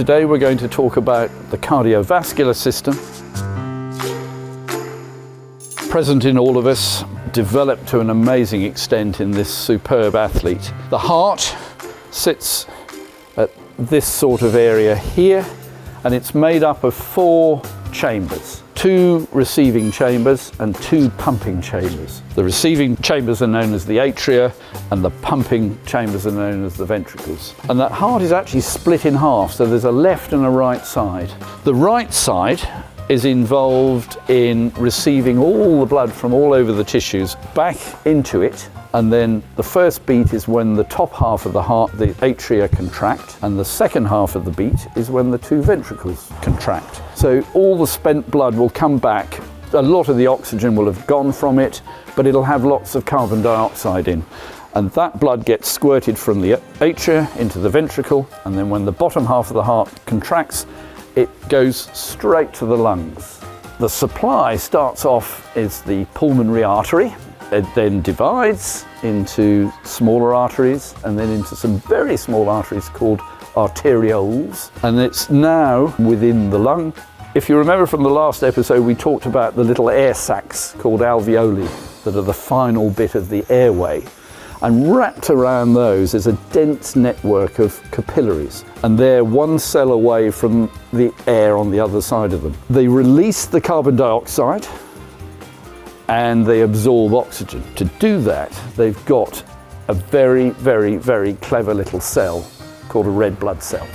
Today we're going to talk about the cardiovascular system, present in all of us, developed to an amazing extent in this superb athlete. The heart sits at this sort of area here, and it's made up of 4 chambers. 2 receiving chambers and 2 pumping chambers. The receiving chambers are known as the atria and the pumping chambers are known as the ventricles. And that heart is actually split in half, so there's a left and a right side. The right side is involved in receiving all the blood from all over the tissues back into it, and then the first beat is when the top half of the heart, the atria, contract, and the second half of the beat is when the 2 ventricles contract. So all the spent blood will come back. A lot of the oxygen will have gone from it, but it'll have lots of carbon dioxide in. And that blood gets squirted from the atria into the ventricle, and then when the bottom half of the heart contracts, it goes straight to the lungs. The supply starts off as the pulmonary artery. It then divides into smaller arteries and then into some very small arteries called arterioles, and it's now within the lung. If you remember from the last episode, we talked about the little air sacs called alveoli that are the final bit of the airway, and wrapped around those is a dense network of capillaries, and they're one cell away from the air on the other side of them. They release the carbon dioxide and they absorb oxygen. To do that, they've got a very, very, very clever little cell called a red blood cell.